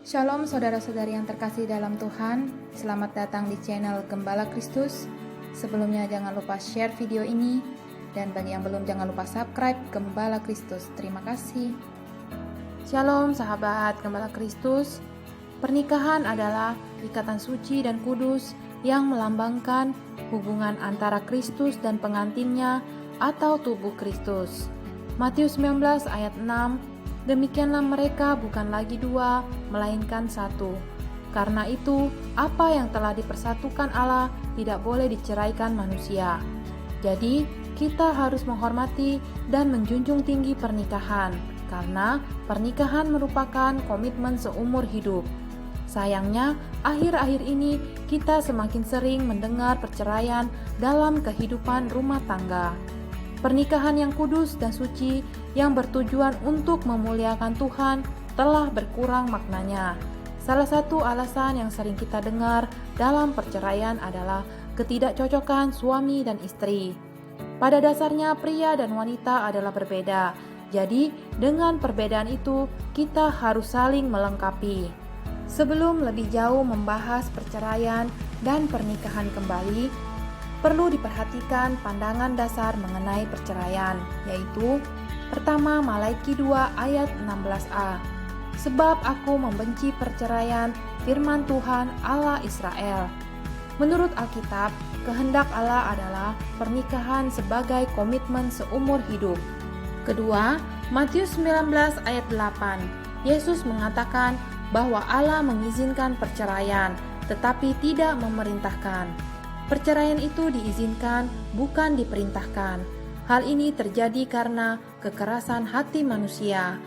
Shalom saudara-saudari yang terkasih dalam Tuhan, selamat datang di channel Gembala Kristus. Sebelumnya jangan lupa share video ini, dan bagi yang belum jangan lupa subscribe Gembala Kristus. Terima kasih. Shalom sahabat Gembala Kristus. Pernikahan adalah ikatan suci dan kudus yang melambangkan hubungan antara Kristus dan pengantinnya atau tubuh Kristus. Matius 19 ayat 6, demikianlah mereka bukan lagi dua, melainkan satu. Karena itu, apa yang telah dipersatukan Allah tidak boleh diceraikan manusia. Jadi, kita harus menghormati dan menjunjung tinggi pernikahan, karena pernikahan merupakan komitmen seumur hidup. Sayangnya, akhir-akhir ini kita semakin sering mendengar perceraian dalam kehidupan rumah tangga. Pernikahan yang kudus dan suci yang bertujuan untuk memuliakan Tuhan telah berkurang maknanya. Salah satu alasan yang sering kita dengar dalam perceraian adalah ketidakcocokan suami dan istri. Pada dasarnya pria dan wanita adalah berbeda. Jadi, dengan perbedaan itu kita harus saling melengkapi. Sebelum lebih jauh membahas perceraian dan pernikahan kembali, perlu diperhatikan pandangan dasar mengenai perceraian, yaitu pertama Malaiki 2 ayat 16a. Sebab aku membenci perceraian, firman Tuhan Allah Israel. Menurut Alkitab, kehendak Allah adalah pernikahan sebagai komitmen seumur hidup. Kedua, Matius 19 ayat 8. Yesus mengatakan bahwa Allah mengizinkan perceraian, tetapi tidak memerintahkan. Perceraian itu diizinkan, bukan diperintahkan. Hal ini terjadi karena kekerasan hati manusia.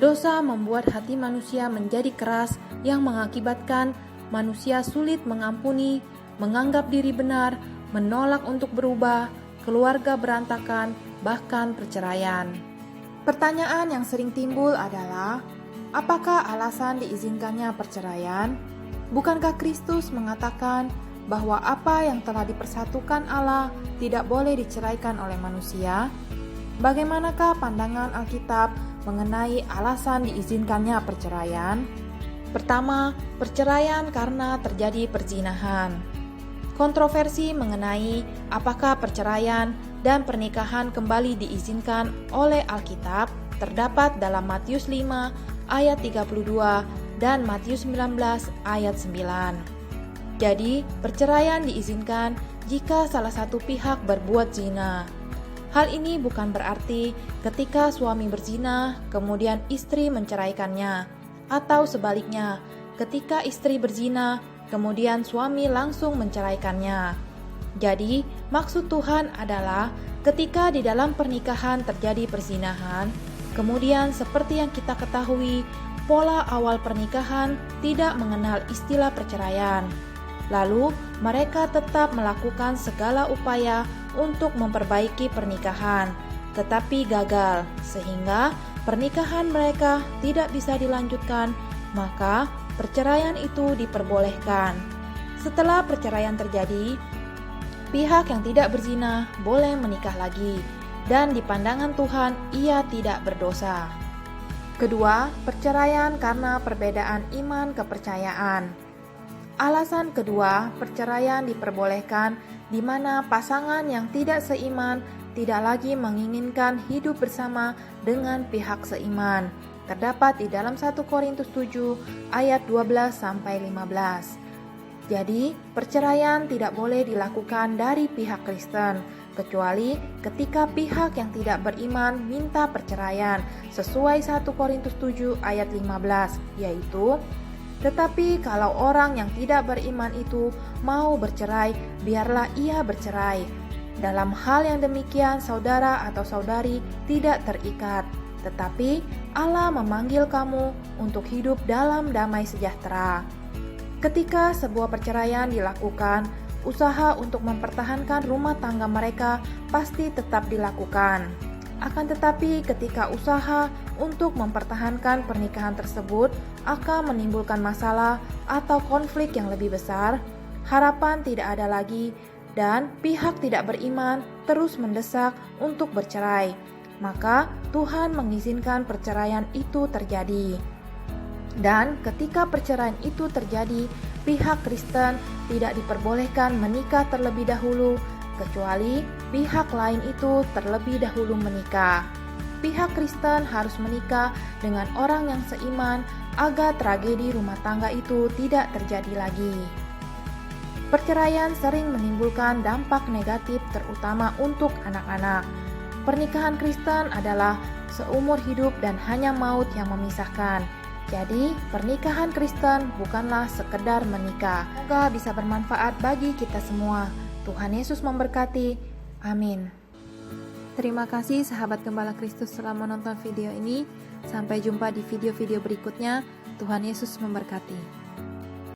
Dosa membuat hati manusia menjadi keras yang mengakibatkan manusia sulit mengampuni, menganggap diri benar, menolak untuk berubah, keluarga berantakan, bahkan perceraian. Pertanyaan yang sering timbul adalah, apakah alasan diizinkannya perceraian? Bukankah Kristus mengatakan bahwa apa yang telah dipersatukan Allah tidak boleh diceraikan oleh manusia? Bagaimanakah pandangan Alkitab mengenai alasan diizinkannya perceraian? Pertama, perceraian karena terjadi perzinahan. Kontroversi mengenai apakah perceraian dan pernikahan kembali diizinkan oleh Alkitab terdapat dalam Matius 5 ayat 32 dan Matius 19 ayat 9. Jadi, perceraian diizinkan jika salah satu pihak berbuat zina. Hal ini bukan berarti ketika suami berzina, kemudian istri menceraikannya, atau sebaliknya, ketika istri berzina, kemudian suami langsung menceraikannya. Jadi, maksud Tuhan adalah ketika di dalam pernikahan terjadi perzinahan, kemudian seperti yang kita ketahui, pola awal pernikahan tidak mengenal istilah perceraian. Lalu, mereka tetap melakukan segala upaya untuk memperbaiki pernikahan, tetapi gagal, sehingga pernikahan mereka tidak bisa dilanjutkan, maka perceraian itu diperbolehkan. Setelah perceraian terjadi, pihak yang tidak berzina boleh menikah lagi, dan di pandangan Tuhan ia tidak berdosa. Kedua, perceraian karena perbedaan iman kepercayaan. Alasan kedua, perceraian diperbolehkan di mana pasangan yang tidak seiman tidak lagi menginginkan hidup bersama dengan pihak seiman. Terdapat di dalam 1 Korintus 7 ayat 12-15. Jadi, perceraian tidak boleh dilakukan dari pihak Kristen, kecuali ketika pihak yang tidak beriman minta perceraian sesuai 1 Korintus 7 ayat 15, yaitu tetapi kalau orang yang tidak beriman itu mau bercerai, biarlah ia bercerai. Dalam hal yang demikian, saudara atau saudari tidak terikat, tetapi Allah memanggil kamu untuk hidup dalam damai sejahtera. Ketika sebuah perceraian dilakukan, usaha untuk mempertahankan rumah tangga mereka pasti tetap dilakukan. Akan tetapi ketika usaha untuk mempertahankan pernikahan tersebut akan menimbulkan masalah atau konflik yang lebih besar, harapan tidak ada lagi dan pihak tidak beriman terus mendesak untuk bercerai, maka Tuhan mengizinkan perceraian itu terjadi. Dan ketika perceraian itu terjadi, pihak Kristen tidak diperbolehkan menikah terlebih dahulu, kecuali pihak lain itu terlebih dahulu menikah. Pihak Kristen harus menikah dengan orang yang seiman agar tragedi rumah tangga itu tidak terjadi lagi. Perceraian sering menimbulkan dampak negatif terutama untuk anak-anak. Pernikahan Kristen adalah seumur hidup dan hanya maut yang memisahkan. Jadi, pernikahan Kristen bukanlah sekedar menikah. Semoga bisa bermanfaat bagi kita semua. Tuhan Yesus memberkati. Amin. Terima kasih sahabat Gembala Kristus telah menonton video ini. Sampai jumpa di video-video berikutnya. Tuhan Yesus memberkati.